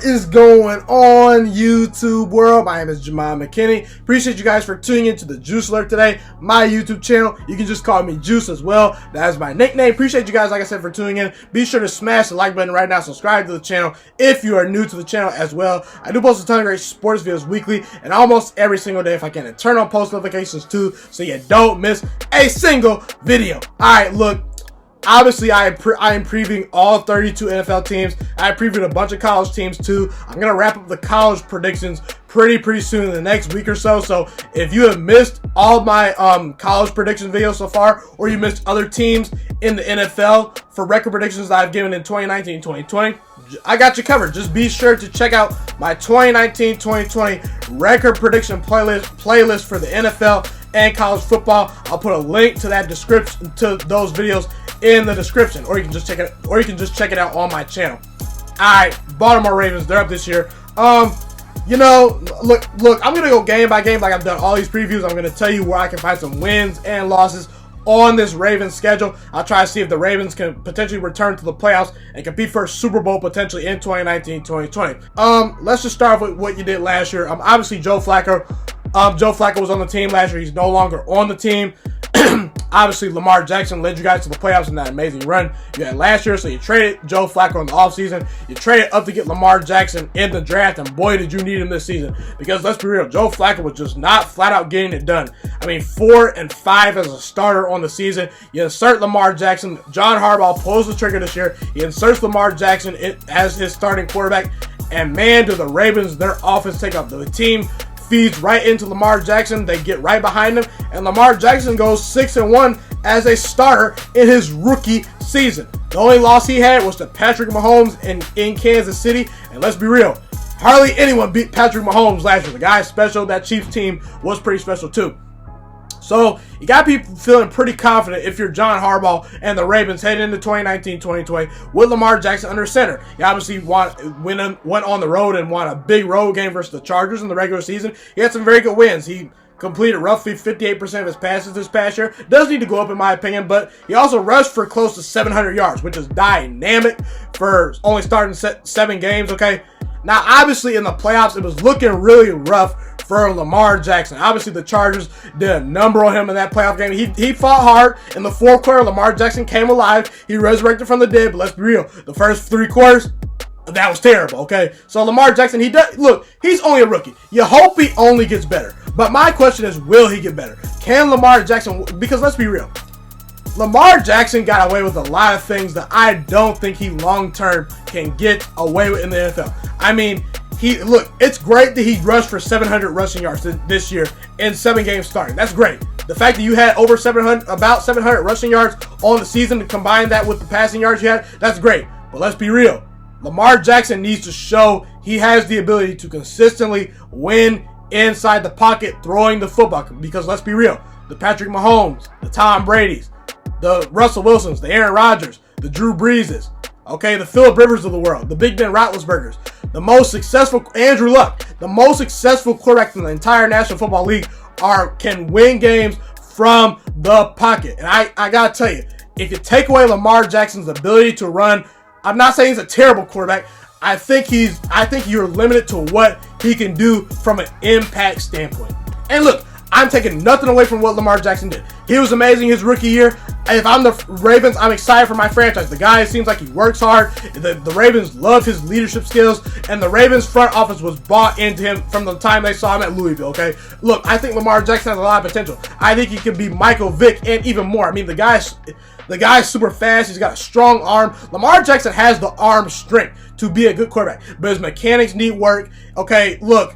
is going on, YouTube world? My name is Ghiman Mckinney. Appreciate you guys for tuning into the Juice Alert today. My YouTube channel, you can just call me Juice as well. That is my nickname. Appreciate you guys, like I said, for tuning in. Be sure to smash the like button right now. Subscribe to the channel if you are new to the channel as well. I do post a ton of great sports videos weekly and almost every single day if I can. And turn on post notifications too so you don't miss a single video. Alright, look. Obviously, I am previewing all 32 NFL teams. I previewed a bunch of college teams too. I'm going to wrap up the college predictions pretty soon in the next week or so. So if you have missed all my college prediction videos so far, or you missed other teams in the NFL for record predictions that I've given in 2019 and 2020, I got you covered. Just be sure to check out my 2019-2020 record prediction playlist for the NFL and college football. I'll put a link to that description, to those videos in the description, or you can just check it out on my channel. Alright, Baltimore Ravens, they're up this year. You know, look, I'm gonna go game by game like I've done all these previews. I'm gonna tell you where I can find some wins and losses on this Ravens schedule. I'll try to see if the Ravens can potentially return to the playoffs and compete for a Super Bowl potentially in 2019-2020. Let's just start with what you did last year. Obviously Joe Flacco. Joe Flacco was on the team last year. He's no longer on the team. Obviously, Lamar Jackson led you guys to the playoffs in that amazing run you had last year. So you traded Joe Flacco in the offseason. You traded up to get Lamar Jackson in the draft. And boy, did you need him this season. Because let's be real, Joe Flacco was just not flat out getting it done. I mean, 4-5 as a starter on the season. You insert Lamar Jackson. John Harbaugh pulls the trigger this year. He inserts Lamar Jackson as his starting quarterback. And man, do the Ravens, their offense take up. The team feeds right into Lamar Jackson. They get right behind him, and Lamar Jackson goes 6-1 as a starter in his rookie season. The only loss he had was to Patrick Mahomes in Kansas City, and let's be real, hardly anyone beat Patrick Mahomes last year. The guy's special. That Chiefs team was pretty special too. So you got people feeling pretty confident if you're John Harbaugh and the Ravens heading into 2019-2020 with Lamar Jackson under center. You obviously went on the road and won a big road game versus the Chargers in the regular season. He had some very good wins. He completed roughly 58% of his passes this past year. Does need to go up in my opinion, but he also rushed for close to 700 yards, which is dynamic for only starting 7 games, okay? Now, obviously, in the playoffs, it was looking really rough for Lamar Jackson. Obviously, the Chargers did a number on him in that playoff game. He fought hard. In the fourth quarter, Lamar Jackson came alive. He resurrected from the dead, but let's be real. The first 3 quarters, that was terrible, okay? So, Lamar Jackson, look, he's only a rookie. You hope he only gets better. But my question is, will he get better? Can Lamar Jackson, because let's be real, Lamar Jackson got away with a lot of things that I don't think he long-term can get away with in the NFL. I mean, it's great that he rushed for 700 rushing yards this year in 7 games starting. That's great. The fact that you had about 700 rushing yards on the season to combine that with the passing yards you had, that's great. But let's be real. Lamar Jackson needs to show he has the ability to consistently win inside the pocket throwing the football. Because let's be real. The Patrick Mahomes, the Tom Brady's, the Russell Wilsons, the Aaron Rodgers, the Drew Breeses, okay, the Phillip Rivers of the world, the Big Ben Roethlisbergers, the most successful Andrew Luck, the most successful quarterback in the entire National Football League can win games from the pocket. And I gotta tell you, if you take away Lamar Jackson's ability to run, I'm not saying he's a terrible quarterback. I think you're limited to what he can do from an impact standpoint. And look, I'm taking nothing away from what Lamar Jackson did. He was amazing his rookie year. If I'm the Ravens, I'm excited for my franchise. The guy seems like he works hard. The Ravens love his leadership skills. And the Ravens front office was bought into him from the time they saw him at Louisville, okay? Look, I think Lamar Jackson has a lot of potential. I think he could be Michael Vick and even more. I mean, the guy's super fast. He's got a strong arm. Lamar Jackson has the arm strength to be a good quarterback. But his mechanics need work. Okay, look.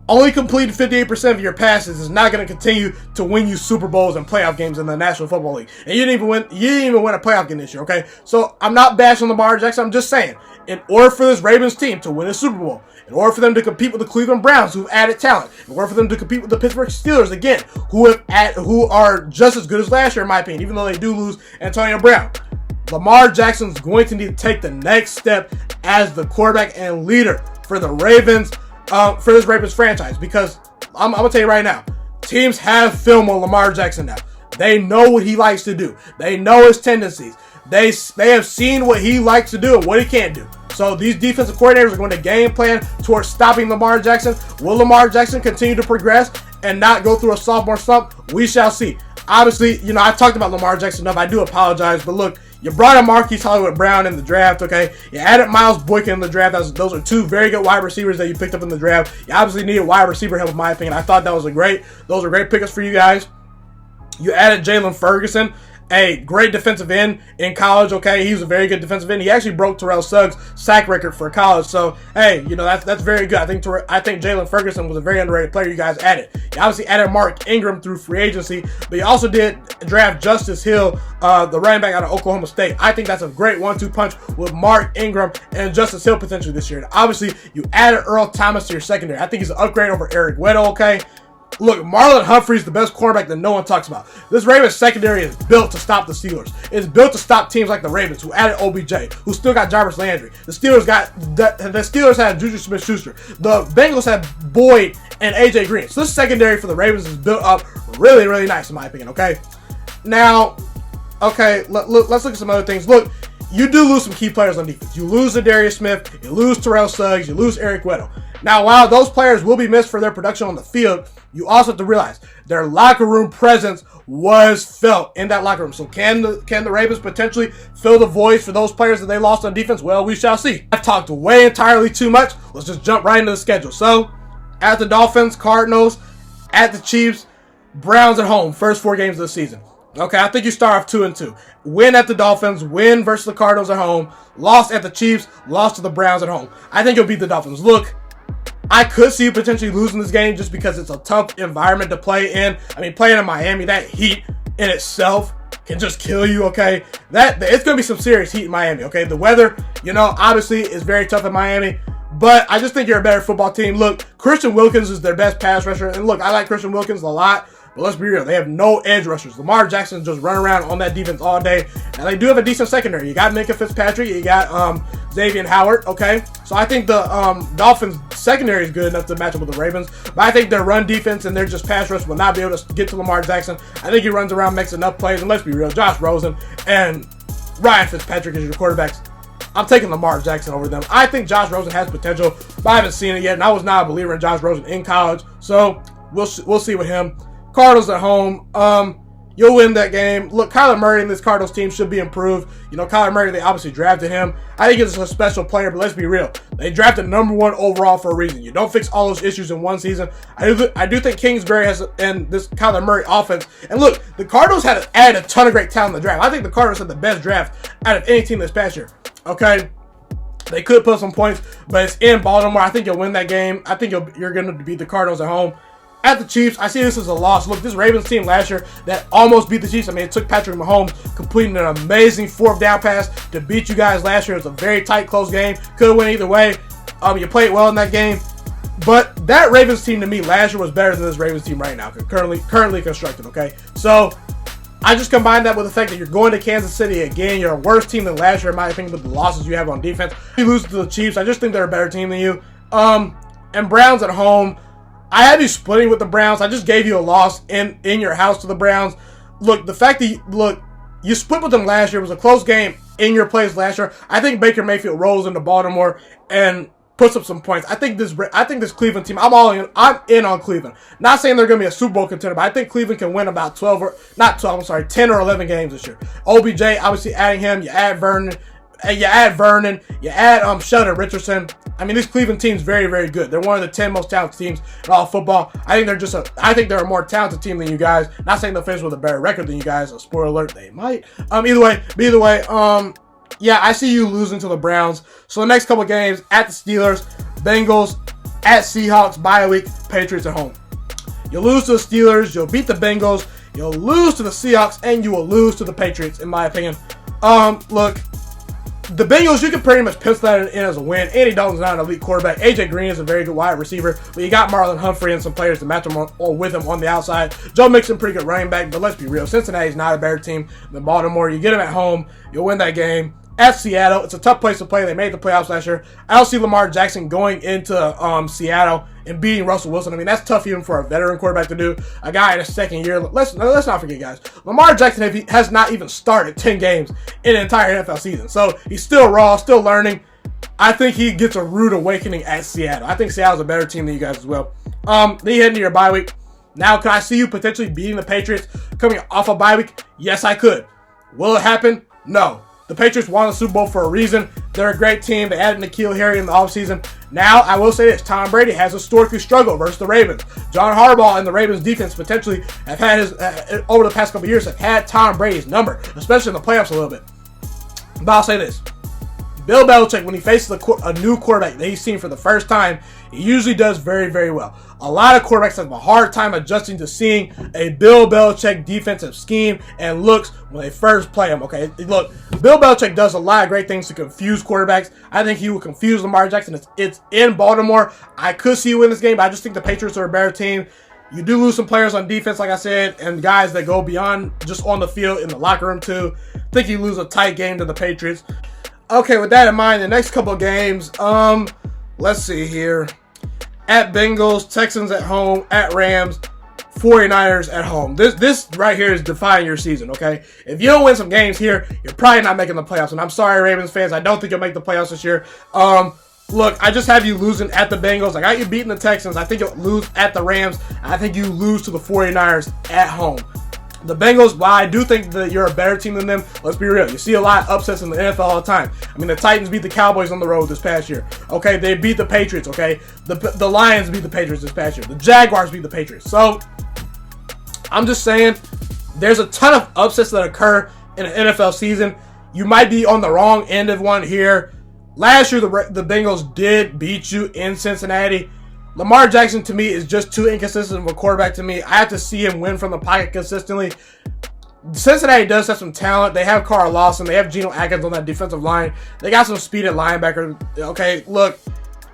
Only completing 58% of your passes is not going to continue to win you Super Bowls and playoff games in the National Football League. And you didn't even win a playoff game this year, okay? So I'm not bashing Lamar Jackson. I'm just saying, in order for this Ravens team to win a Super Bowl, in order for them to compete with the Cleveland Browns, who've added talent, in order for them to compete with the Pittsburgh Steelers, again, who are just as good as last year, in my opinion, even though they do lose Antonio Brown, Lamar Jackson's going to need to take the next step as the quarterback and leader for the Ravens. For this Ravens franchise, because I'm going to tell you right now, teams have film on Lamar Jackson now. They know what he likes to do. They know his tendencies. They have seen what he likes to do and what he can't do. So these defensive coordinators are going to game plan towards stopping Lamar Jackson. Will Lamar Jackson continue to progress and not go through a sophomore slump? We shall see. Obviously, I talked about Lamar Jackson enough. I do apologize, but look, you brought in Marquise Hollywood Brown in the draft, okay? You added Miles Boykin in the draft. Those are two very good wide receivers that you picked up in the draft. You obviously needed wide receiver help, in my opinion. I thought those were great pickups for you guys. You added Jalen Ferguson, a great defensive end in college, okay? He was a very good defensive end. He actually broke Terrell Suggs' sack record for college. So, hey, that's very good. I think Jalen Ferguson was a very underrated player you guys added. You obviously added Mark Ingram through free agency, but you also did draft Justice Hill, the running back out of Oklahoma State. I think that's a great 1-2 punch with Mark Ingram and Justice Hill potentially this year. And obviously, you added Earl Thomas to your secondary. I think he's an upgrade over Eric Weddle, okay? Look, Marlon Humphrey's the best cornerback that no one talks about. This Ravens secondary is built to stop the Steelers. It's built to stop teams like the Ravens, who added OBJ, who still got Jarvis Landry. The Steelers had Juju Smith-Schuster. The Bengals had Boyd and AJ Green. So this secondary for the Ravens is built up really, really nice, in my opinion, okay? Now, okay, let's look at some other things. Look, you do lose some key players on defense. You lose Darius Smith, you lose Terrell Suggs, you lose Eric Weddle. Now, while those players will be missed for their production on the field, you also have to realize their locker room presence was felt in that locker room. So can the Ravens potentially fill the voids for those players that they lost on defense? Well, we shall see. I've talked way entirely too much. Let's just jump right into the schedule. So, at the Dolphins, Cardinals, at the Chiefs, Browns at home, first 4 games of the season. Okay, I think you start off 2-2. Win at the Dolphins, win versus the Cardinals at home, lost at the Chiefs, lost to the Browns at home. I think you'll beat the Dolphins. Look, I could see you potentially losing this game just because it's a tough environment to play in. I mean, playing in Miami, that heat in itself can just kill you, okay? It's going to be some serious heat in Miami, okay? The weather, obviously is very tough in Miami, but I just think you're a better football team. Look, Christian Wilkins is their best pass rusher, and look, I like Christian Wilkins a lot, but let's be real, they have no edge rushers. Lamar Jackson just run around on that defense all day, and they do have a decent secondary. You got Minka Fitzpatrick, you got Xavier Howard, okay? So I think the Dolphins secondary is good enough to match up with the Ravens, but I think their run defense and their just pass rush will not be able to get to Lamar Jackson. I think he runs around, makes enough plays, and let's be real, Josh Rosen and Ryan Fitzpatrick is your quarterbacks. I'm taking Lamar Jackson over them. I think Josh Rosen has potential, but I haven't seen it yet, and I was not a believer in Josh Rosen in college, so we'll see with him. Cardinals at home, you'll win that game. Look, Kyler Murray and this Cardinals team should be improved. Kyler Murray, they obviously drafted him. I think he's a special player, but let's be real. They drafted #1 overall for a reason. You don't fix all those issues in one season. I do think Kingsbury has, and this Kyler Murray offense. And look, the Cardinals had added a ton of great talent in the draft. I think the Cardinals had the best draft out of any team this past year. Okay? They could put some points, but it's in Baltimore. I think you'll win that game. I think you're going to beat the Cardinals at home. At the Chiefs, I see this as a loss. Look, this Ravens team last year that almost beat the Chiefs. I mean, it took Patrick Mahomes completing an amazing 4th down pass to beat you guys last year. It was a very tight, close game. Could have went either way. You played well in that game. But that Ravens team to me last year was better than this Ravens team right now, currently constructed, okay? So, I just combine that with the fact that you're going to Kansas City again. You're a worse team than last year, in my opinion, with the losses you have on defense. You lose to the Chiefs. I just think they're a better team than you. And Browns at home. I have you splitting with the Browns. I just gave you a loss in your house to the Browns. Look, the fact that you split with them last year, was a close game in your place last year. I think Baker Mayfield rolls into Baltimore and puts up some points. I think this Cleveland team, I'm in on Cleveland. Not saying they're going to be a Super Bowl contender, but I think Cleveland can win about 10 or 11 games this year. OBJ, obviously adding him, you add Vernon, you add Sheldon Richardson. I mean, this Cleveland team's very, very good. They're one of the 10 most talented teams in all football. I think they're a more talented team than you guys. Not saying they'll finish with a better record than you guys. A spoiler alert, they might. Either way, yeah, I see you losing to the Browns. So the next couple of games, at the Steelers, Bengals, at Seahawks, bye week, Patriots at home. You'll lose to the Steelers, you'll beat the Bengals, you'll lose to the Seahawks, and you will lose to the Patriots, in my opinion. Look, the Bengals, you can pretty much pencil that in as a win. Andy Dalton's not an elite quarterback. AJ Green is a very good wide receiver, but you got Marlon Humphrey and some players to match him or with him on the outside. Joe Mixon, pretty good running back, but let's be real. Cincinnati's not a better team than Baltimore. You get him at home, you'll win that game. At Seattle, it's a tough place to play. They made the playoffs last year. I don't see Lamar Jackson going into Seattle and beating Russell Wilson. I mean, that's tough even for a veteran quarterback to do. A guy in his second year. Let's not forget, guys. Lamar Jackson has not even started 10 games in an entire NFL season. So he's still raw, still learning. I think he gets a rude awakening at Seattle. I think Seattle's a better team than you guys as well. Then you head into your bye week. Now, could I see you potentially beating the Patriots coming off a bye week? Yes, I could. Will it happen? No. The Patriots won the Super Bowl for a reason. They're a great team. They added N'Keal Harry in the offseason. Now, I will say this. Tom Brady has historically struggled versus the Ravens. John Harbaugh and the Ravens defense potentially have had over the past couple of years, have had Tom Brady's number, especially in the playoffs a little bit. But I'll say this. Bill Belichick, when he faces a new quarterback that he's seen for the first time, he usually does very, very well. A lot of quarterbacks have a hard time adjusting to seeing a Bill Belichick defensive scheme and looks when they first play him. Okay, look, Bill Belichick does a lot of great things to confuse quarterbacks. I think he will confuse Lamar Jackson. It's in Baltimore. I could see you win this game, but I just think the Patriots are a better team. You do lose some players on defense, like I said, and guys that go beyond just on the field in the locker room too. I think you lose a tight game to the Patriots. Okay, with that in mind, the next couple of games, let's see here. At Bengals, Texans at home, at Rams, 49ers at home. This right here is defining your season, okay? If you don't win some games here, you're probably not making the playoffs. And I'm sorry, Ravens fans, I don't think you'll make the playoffs this year. Look, I just have you losing at the Bengals. I got you beating the Texans. I think you'll lose at the Rams. I think you lose to the 49ers at home. The Bengals, while I do think that you're a better team than them, let's be real. You see a lot of upsets in the NFL all the time. I mean, the Titans beat the Cowboys on the road this past year. Okay, they beat the Patriots, okay? The Lions beat the Patriots this past year. The Jaguars beat the Patriots. So, I'm just saying, there's a ton of upsets that occur in an NFL season. You might be on the wrong end of one here. Last year, the Bengals did beat you in Cincinnati. Lamar Jackson, to me, is just too inconsistent of a quarterback to me. I have to see him win from the pocket consistently. Cincinnati does have some talent. They have Carl Lawson. They have Geno Atkins on that defensive line. They got some speed at linebacker. Okay, look,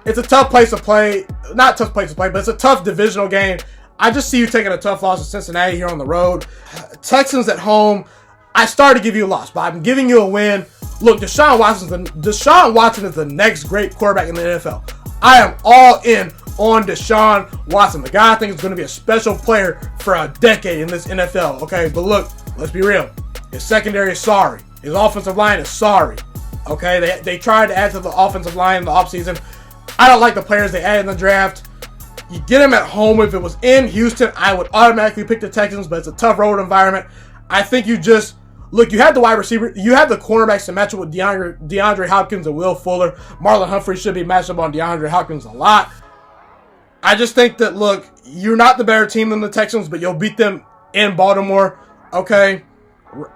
it's a tough place to play. Not tough place to play, but it's a tough divisional game. I just see you taking a tough loss to Cincinnati here on the road. Texans at home, I started to give you a loss, but I'm giving you a win. Look, Deshaun Watson is the next great quarterback in the NFL. I am all in on Deshaun Watson. The guy I think is going to be a special player for a decade in this NFL. Okay, but look, let's be real. His secondary is sorry. His offensive line is sorry. Okay, they tried to add to the offensive line in the offseason. I don't like the players they added in the draft. You get him at home. If it was in Houston, I would automatically pick the Texans, but it's a tough road environment. I think you just look, you have the wide receiver, you have the cornerbacks to match up with DeAndre Hopkins and Will Fuller. Marlon Humphrey should be matched up on DeAndre Hopkins a lot. I just think that, look, you're not the better team than the Texans, but you'll beat them in Baltimore. Okay,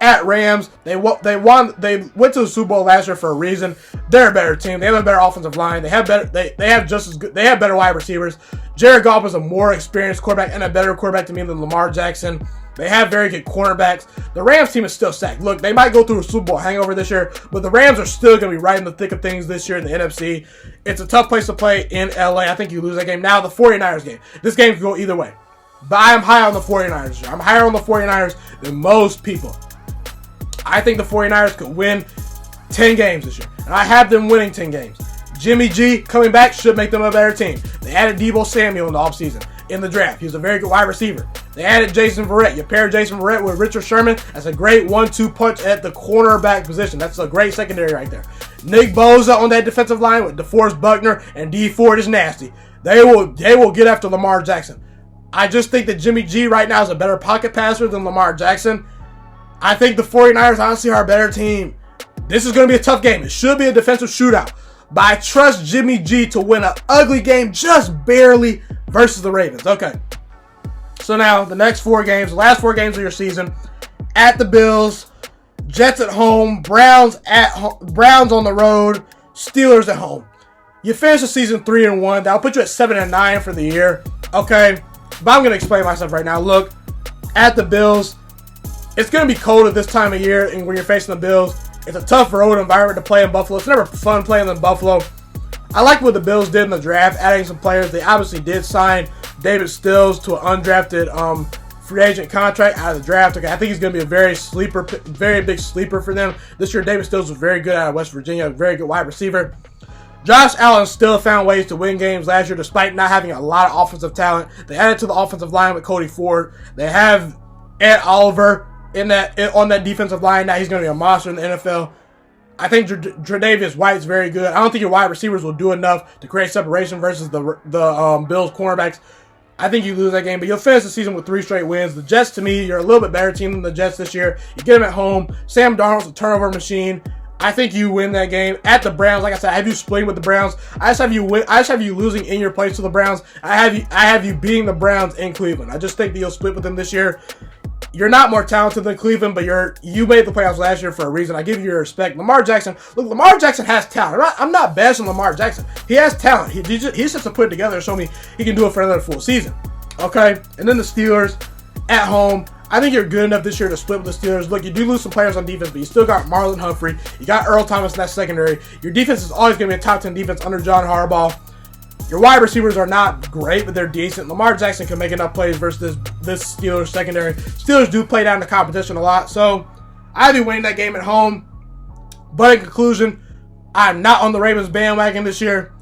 at Rams, they went to the Super Bowl last year for a reason. They're a better team. They have a better offensive line. They have better wide receivers. Jared Goff is a more experienced quarterback and a better quarterback to me than Lamar Jackson. They have very good cornerbacks. The Rams team is still stacked. Look, they might go through a Super Bowl hangover this year, but the Rams are still going to be right in the thick of things this year in the NFC. It's a tough place to play in LA. I think you lose that game. Now, the 49ers game. This game can go either way. But I am high on the 49ers this year. I'm higher on the 49ers than most people. I think the 49ers could win 10 games this year. And I have them winning 10 games. Jimmy G coming back should make them a better team. They added Deebo Samuel in the offseason. In the draft, he's a very good wide receiver. They added Jason Verrett. You pair Jason Verrett with Richard Sherman. That's a great 1-2 punch at the cornerback position. That's a great secondary right there. Nick Bosa on that defensive line with DeForest Buckner and D Ford is nasty. They will get after Lamar Jackson. I just think that Jimmy G right now is a better pocket passer than Lamar Jackson. I think the 49ers honestly are a better team. This is going to be a tough game. It should be a defensive shootout. But I trust Jimmy G to win an ugly game just barely versus the Ravens. Okay. So now the last 4 games of your season, at the Bills, Jets at home, Browns on the road, Steelers at home. You finish the season 3-1. That'll put you at 7-9 for the year. Okay. But I'm going to explain myself right now. Look, at the Bills, it's going to be cold at this time of year, and when you're facing the Bills, it's a tough road environment to play in Buffalo. It's never fun playing in Buffalo. I like what the Bills did in the draft, adding some players. They obviously did sign David Stills to an undrafted free agent contract out of the draft. Okay, I think he's going to be a very big sleeper for them. This year, David Stills was very good out of West Virginia, a very good wide receiver. Josh Allen still found ways to win games last year despite not having a lot of offensive talent. They added to the offensive line with Cody Ford. They have Ed Oliver on that defensive line. Now he's going to be a monster in the NFL. I think Tre'Davious White's very good. I don't think your wide receivers will do enough to create separation versus the Bills cornerbacks. I think you lose that game, but you'll finish the season with 3 straight wins. The Jets, to me, you're a little bit better team than the Jets this year. You get them at home. Sam Darnold's a turnover machine. I think you win that game at the Browns. Like I said, I have you splitting with the Browns. I just have you losing in your place to the Browns. I have you beating the Browns in Cleveland. I just think that you'll split with them this year. You're not more talented than Cleveland, but you made the playoffs last year for a reason. I give you your respect. Lamar Jackson, look, Lamar Jackson has talent. I'm not bashing Lamar Jackson. He has talent. He just has to put it together and show me he can do it for another full season. Okay? And then the Steelers at home. I think you're good enough this year to split with the Steelers. Look, you do lose some players on defense, but you still got Marlon Humphrey. You got Earl Thomas in that secondary. Your defense is always going to be a top 10 defense under John Harbaugh. Your wide receivers are not great, but they're decent. Lamar Jackson can make enough plays versus this Steelers secondary. Steelers do play down the competition a lot, so I'd be winning that game at home. But in conclusion, I'm not on the Ravens bandwagon this year.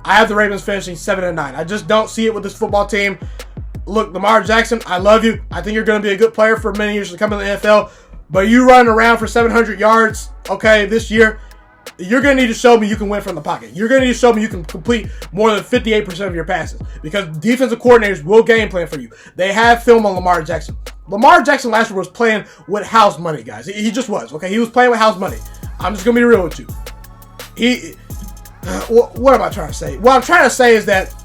I have the Ravens finishing 7-9. I just don't see it with this football team. Look, Lamar Jackson, I love you. I think you're going to be a good player for many years to come in the NFL. But you running around for 700 yards, okay, this year, you're going to need to show me you can win from the pocket. You're going to need to show me you can complete more than 58% of your passes because defensive coordinators will game plan for you. They have film on Lamar Jackson. Lamar Jackson last year was playing with house money, guys. He just was, okay? He was playing with house money. I'm just going to be real with you. What am I trying to say? What I'm trying to say is that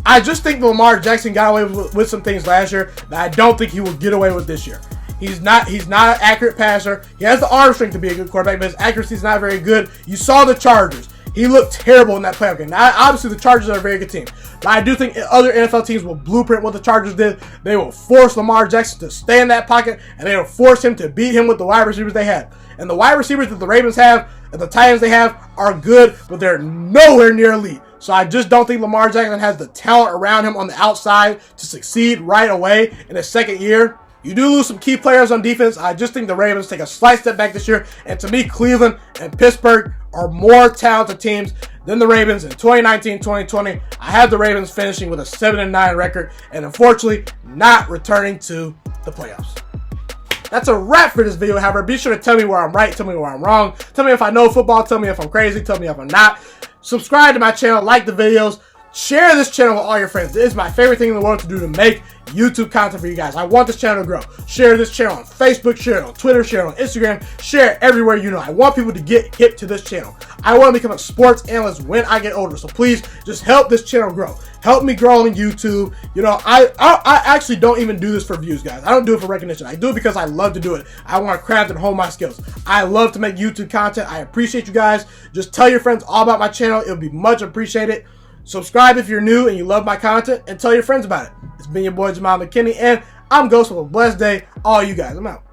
I just think Lamar Jackson got away with some things last year that I don't think he will get away with this year. He's not an accurate passer. He has the arm strength to be a good quarterback, but his accuracy is not very good. You saw the Chargers. He looked terrible in that playoff game. Now, obviously, the Chargers are a very good team. But I do think other NFL teams will blueprint what the Chargers did. They will force Lamar Jackson to stay in that pocket, and they will force him to beat him with the wide receivers they have. And the wide receivers that the Ravens have and the Titans they have are good, but they're nowhere near elite. So I just don't think Lamar Jackson has the talent around him on the outside to succeed right away in his second year. You do lose some key players on defense. I just think the Ravens take a slight step back this year. And to me, Cleveland and Pittsburgh are more talented teams than the Ravens in 2019-2020. I have the Ravens finishing with a 7-9 record and unfortunately not returning to the playoffs. That's a wrap for this video. However, be sure to tell me where I'm right, tell me where I'm wrong. Tell me if I know football, tell me if I'm crazy, tell me if I'm not. Subscribe to my channel, like the videos. Share this channel with all your friends. It is my favorite thing in the world to do to make YouTube content for you guys. I want this channel to grow. Share this channel on Facebook, share it on Twitter, share it on Instagram, share it everywhere you know. I want people to get hip to this channel. I want to become a sports analyst when I get older. So please just help this channel grow. Help me grow on YouTube. You know, I actually don't even do this for views, guys. I don't do it for recognition. I do it because I love to do it. I want to craft and hone my skills. I love to make YouTube content. I appreciate you guys. Just tell your friends all about my channel. It would be much appreciated. Subscribe if you're new and you love my content, and tell your friends about it. It's been your boy, Ghiman Mckinney, and I'm Ghost. Have a blessed day. All you guys, I'm out.